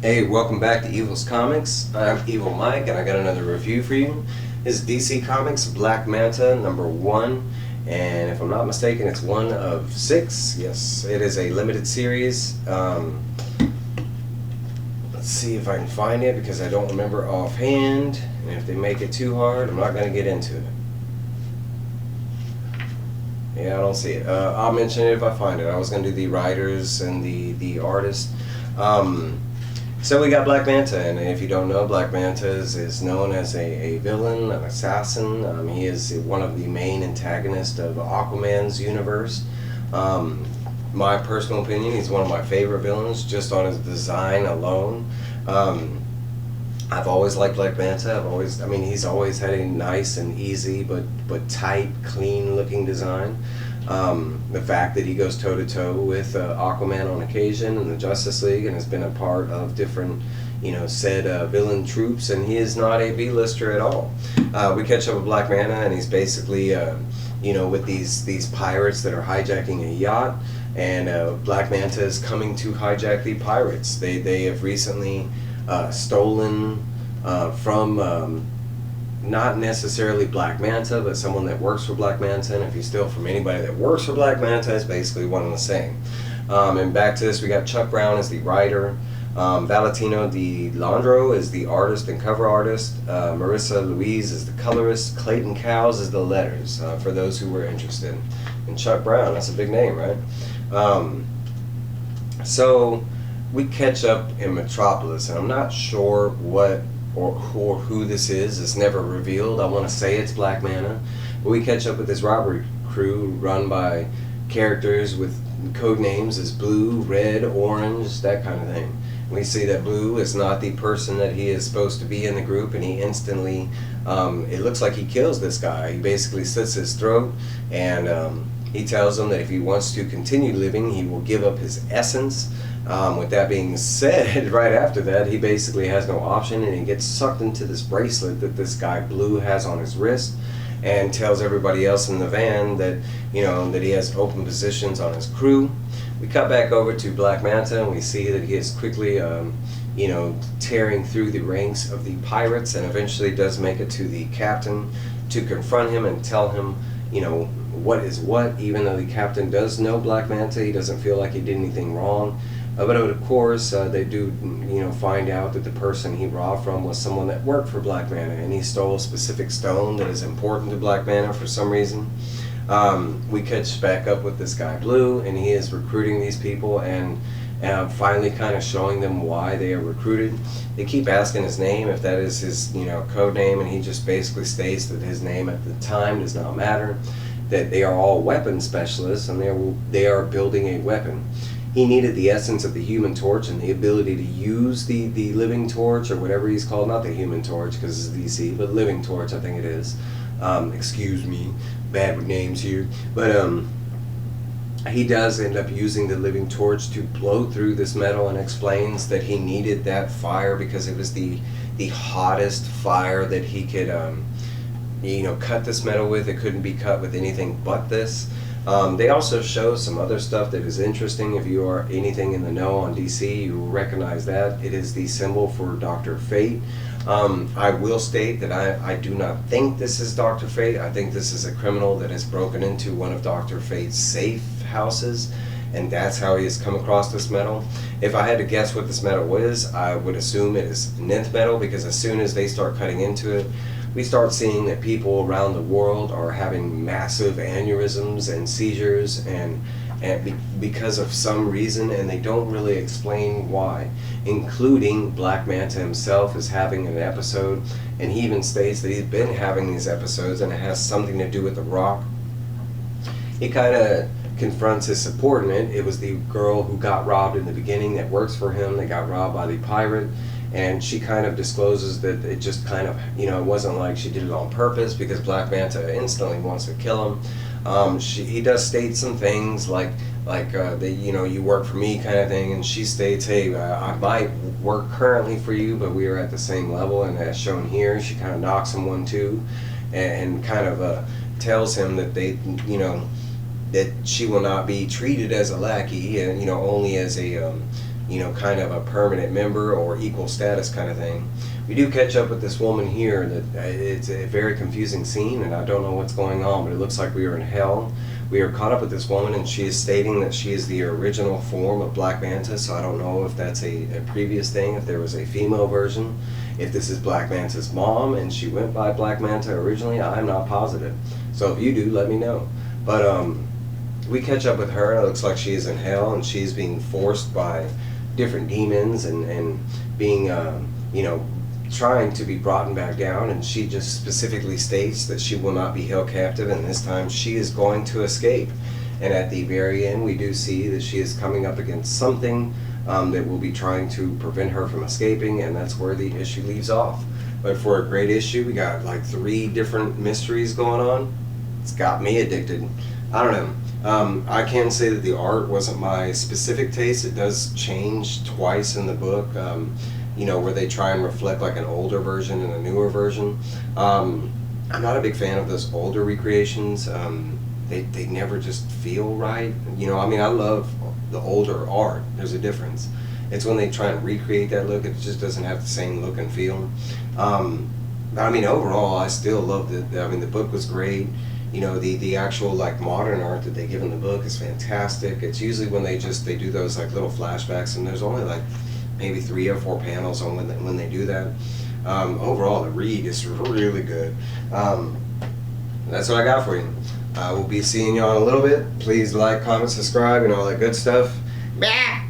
Hey, welcome back to Evil's Comics. I'm Evil Mike, and I got another review for you. This is DC Comics Black Manta #1, and if I'm not mistaken, it's one of 6. Yes, it is a limited series. Let's see if I can find it because I don't remember offhand, and if they make it too hard, I'm not going to get into it. Yeah, I don't see it. I'll mention it if I find it. I was going to do the writers and the artist. So we got Black Manta, and if you don't know, Black Manta is known as a villain, an assassin. He is one of the main antagonists of Aquaman's universe. My personal opinion, he's one of my favorite villains, just on his design alone. I've always liked Black Manta. He's always had a nice and easy but tight, clean-looking design. The fact that he goes toe-to-toe with Aquaman on occasion in the Justice League and has been a part of different, said villain troops, and he is not a B-lister at all. We catch up with Black Manta, and he's basically, with these pirates that are hijacking a yacht, and Black Manta is coming to hijack the pirates. They have recently stolen from not necessarily Black Manta, but someone that works for Black Manta, and if you steal from anybody that works for Black Manta, it's basically one and the same. And back to this, we got Chuck Brown as the writer, Valentine De Landro is the artist and cover artist, Marissa Louise is the colorist, Clayton Cowlers is the letters, for those who were interested. And Chuck Brown, that's a big name, right? So we catch up in Metropolis, and I'm not sure what or who this is. It's never revealed. I want to say it's Black Manta, but we catch up with this robbery crew run by characters with code names as Blue, Red, Orange, that kind of thing. We see that Blue is not the person that he is supposed to be in the group, and he instantly, it looks like he kills this guy. He basically slits his throat, and he tells him that if he wants to continue living, he will give up his essence. With that being said, right after that, he basically has no option, and he gets sucked into this bracelet that this guy Blue has on his wrist, and tells everybody else in the van that that he has open positions on his crew. We cut back over to Black Manta, and we see that he is quickly tearing through the ranks of the pirates, and eventually does make it to the captain to confront him and tell him what is what. Even though the captain does know Black Manta, he doesn't feel like he did anything wrong. But of course, they do, find out that the person he robbed from was someone that worked for Black Manta, and he stole a specific stone that is important to Black Manta for some reason. We catch back up with this guy Blue, and he is recruiting these people, and finally kind of showing them why they are recruited. They keep asking his name, if that is his, code name, and he just basically states that his name at the time does not matter, that they are all weapon specialists, and they are building a weapon. He needed the essence of the Human Torch and the ability to use the Living Torch, or whatever he's called. Not the Human Torch because it's DC, but Living Torch, I think it is. Excuse me, bad with names here. But he does end up using the Living Torch to blow through this metal, and explains that he needed that fire because it was the hottest fire that he could cut this metal with. It couldn't be cut with anything but this. They also show some other stuff that is interesting. If you are anything in the know on DC, you will recognize that. It is the symbol for Dr. Fate. I will state that I do not think this is Dr. Fate. I think this is a criminal that has broken into one of Dr. Fate's safe houses, and that's how he has come across this metal. If I had to guess what this metal is, I would assume it is nth metal, because as soon as they start cutting into it, we start seeing that people around the world are having massive aneurysms and seizures, and because of some reason, and they don't really explain why, including Black Manta himself is having an episode, and he even states that he's been having these episodes, and it has something to do with the rock. He kind of confronts his subordinate. It was the girl who got robbed in the beginning that works for him that got robbed by the pirate. And she kind of discloses that it just kind of, it wasn't like she did it on purpose, because Black Manta instantly wants to kill him. He does state some things like you work for me kind of thing, and she states, hey, I might work currently for you, but we are at the same level, and as shown here, she kind of knocks him 1-2, and kind of tells him that that she will not be treated as a lackey, and only as a kind of a permanent member or equal status kind of thing. We do catch up with this woman here that it's a very confusing scene, and I don't know what's going on, but it looks like we are in hell. We are caught up with this woman, and she is stating that she is the original form of Black Manta, so I don't know if that's a previous thing, if there was a female version, if this is Black Manta's mom, and she went by Black Manta originally. I'm not positive. So if you do, let me know. But we catch up with her, and it looks like she is in hell, and she's being forced by different demons and being, trying to be brought back down, and she just specifically states that she will not be held captive, and this time she is going to escape. And at the very end, we do see that she is coming up against something that will be trying to prevent her from escaping, and that's where the issue leaves off. But for a great issue, we got like 3 different mysteries going on. It's got me addicted. I don't know. I can say that the art wasn't my specific taste. It does change twice in the book, where they try and reflect like an older version and a newer version. I'm not a big fan of those older recreations. They never just feel right. I love the older art. There's a difference. It's when they try and recreate that look, it just doesn't have the same look and feel. Overall, I still love the book was great. The actual like modern art that they give in the book is fantastic. It's usually when they do those like little flashbacks, and there's only like maybe 3 or 4 panels on when they do that. Overall, the read is really good. That's what I got for you. I will be seeing y'all in a little bit. Please like, comment, subscribe, and all that good stuff. Bah!